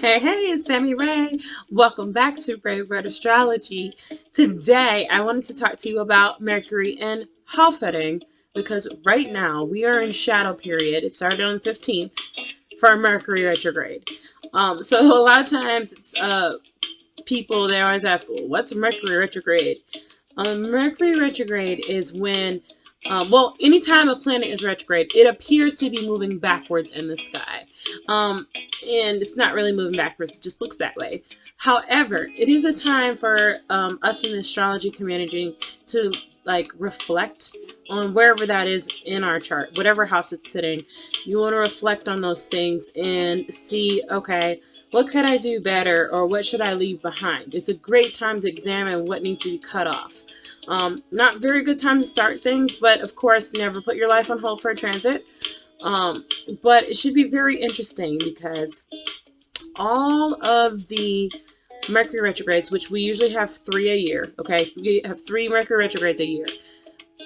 Hey, it's Sammy Ray. Welcome back to Ray Red Astrology. Today, I wanted to talk to you about Mercury and Halfetting because right now we are in shadow period. It started on the 15th for Mercury retrograde. So a lot of times it's people they always ask, well, what's Mercury retrograde? Mercury retrograde is when, anytime a planet is retrograde, it appears to be moving backwards in the sky. And it's not really moving backwards, it just looks that way. However, it is a time for us in the astrology community to reflect on wherever that is in our chart, whatever house it's sitting. You want to reflect on those things and see, okay, what could I do better, or what should I leave behind? It's a great time to examine what needs to be cut off. Not very good time to start things, but of course, never put your life on hold for a transit. But it should be very interesting because all of the Mercury retrogrades, which we usually have 3 a year, okay? We have 3 Mercury retrogrades a year.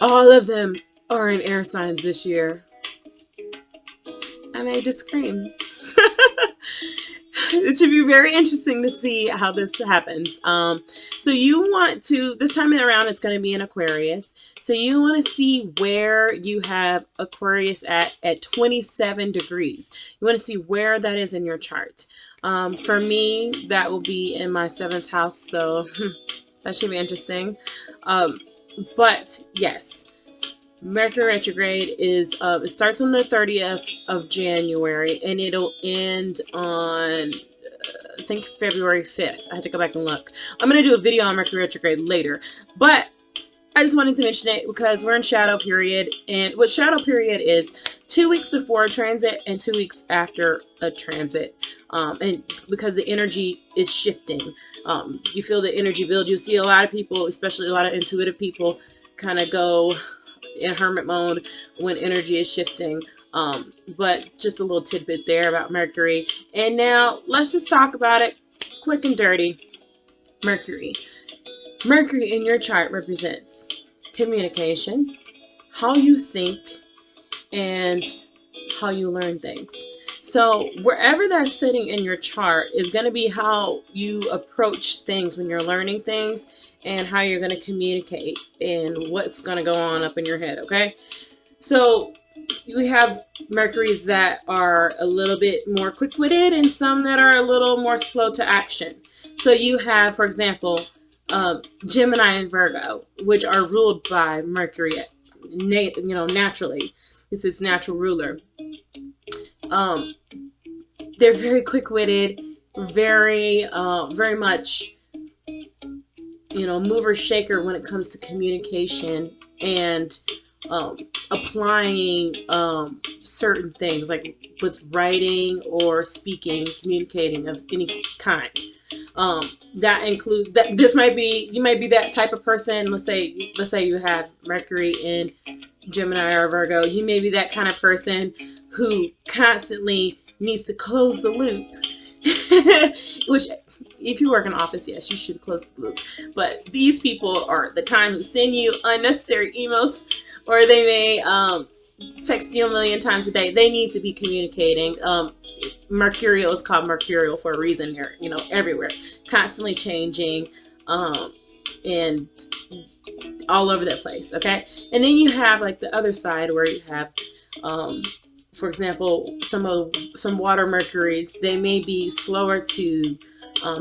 All of them are in air signs this year. I may just scream. It should be very interesting to see how this happens. So you want to, this time around, it's going to be in Aquarius. So you want to see where you have Aquarius at 27 degrees. You want to see where that is in your chart. For me, that will be in my 7th house. So that should be interesting. But yes, Mercury retrograde is it starts on the 30th of January and it'll end on I think February 5th. I had to go back and look. I'm going to do a video on Mercury retrograde later, but I just wanted to mention it because we're in shadow period, and what shadow period is 2 weeks before a transit and 2 weeks after a transit, and because the energy is shifting, you feel the energy build. You see a lot of people, especially a lot of intuitive people, kind of go in hermit mode when energy is shifting. But just a little tidbit there about Mercury. And now let's just talk about it quick and dirty. Mercury. Mercury in your chart represents communication, how you think, and how you learn things. So wherever that's sitting in your chart is going to be how you approach things when you're learning things and how you're going to communicate and what's going to go on up in your head, okay? So we have Mercuries that are a little bit more quick-witted and some that are a little more slow to action. So you have, for example, Gemini and Virgo, which are ruled by Mercury, naturally. It's its natural ruler. They're very quick-witted, very much, mover shaker when it comes to communication and applying certain things like with writing or speaking, communicating of any kind. That include that you might be that type of person. Let's say you have Mercury in Gemini or Virgo. You may be that kind of person who constantly needs to close the loop. Which, if you work in an office, yes, you should close the loop. But these people are the kind who send you unnecessary emails, or they may text you a million times a day. They need to be communicating. Mercurial is called Mercurial for a reason. They're everywhere, constantly changing, and all over that place. Okay, and then you have like the other side where you have, for example, some water Mercuries. They may be slower to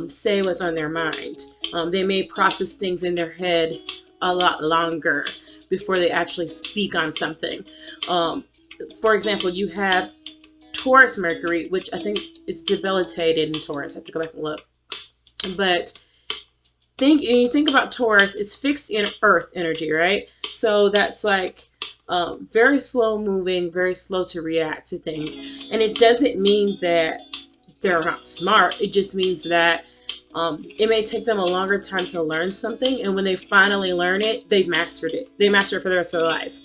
say what's on their mind. They may process things in their head a lot longer before they actually speak on something. For example, you have Taurus Mercury, which I think is debilitated in Taurus. I have to go back and look. But when you think about Taurus, it's fixed in Earth energy, right? So that's like very slow moving, very slow to react to things. And it doesn't mean that they're not smart. It just means that it may take them a longer time to learn something, and when they finally learn it, they've mastered it. They master it for the rest of their life.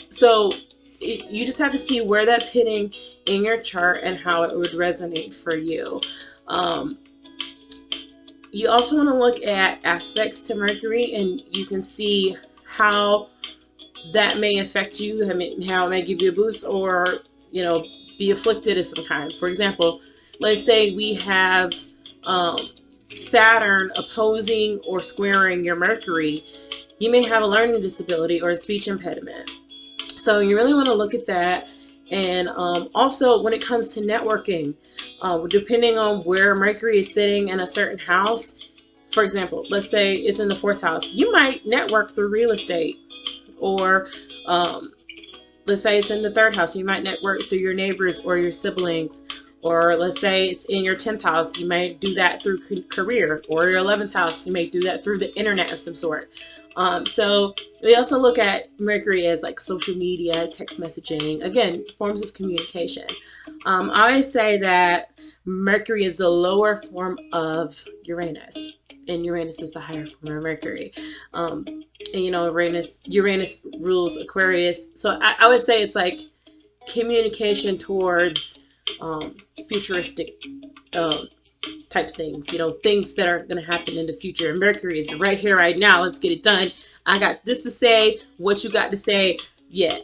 So you just have to see where that's hitting in your chart and how it would resonate for you. You also want to look at aspects to Mercury, and you can see how that may affect you, how it may give you a boost, or be afflicted of some kind. For example, let's say we have Saturn opposing or squaring your Mercury, you may have a learning disability or a speech impediment. So you really want to look at that. And also when it comes to networking, depending on where Mercury is sitting in a certain house, for example, let's say it's in the 4th house, you might network through real estate. Or let's say it's in the 3rd house, you might network through your neighbors or your siblings. Or let's say it's in your 10th house, you might do that through career. Or your 11th house, you may do that through the internet of some sort. So we also look at Mercury as like social media, text messaging, again, forms of communication. I always say that Mercury is the lower form of Uranus, and Uranus is the higher form of Mercury. And you know, Uranus rules Aquarius. So I would say it's like communication towards futuristic type things, you know, things that are going to happen in the future. And Mercury is right here, right now. Let's get it done. I got this to say. What you got to say? Yeah.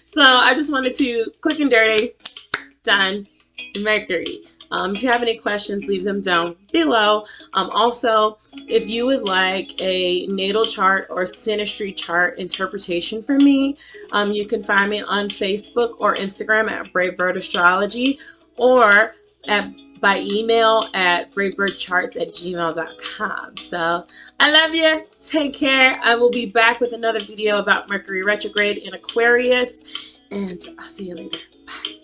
So I just wanted to quick and dirty, done. Mercury. If you have any questions, leave them down below. Also, if you would like a natal chart or synastry chart interpretation from me, you can find me on Facebook or Instagram at Bravebird Astrology, or by email at bravebirdcharts@gmail.com. So I love you. Take care. I will be back with another video about Mercury retrograde in Aquarius, and I'll see you later. Bye.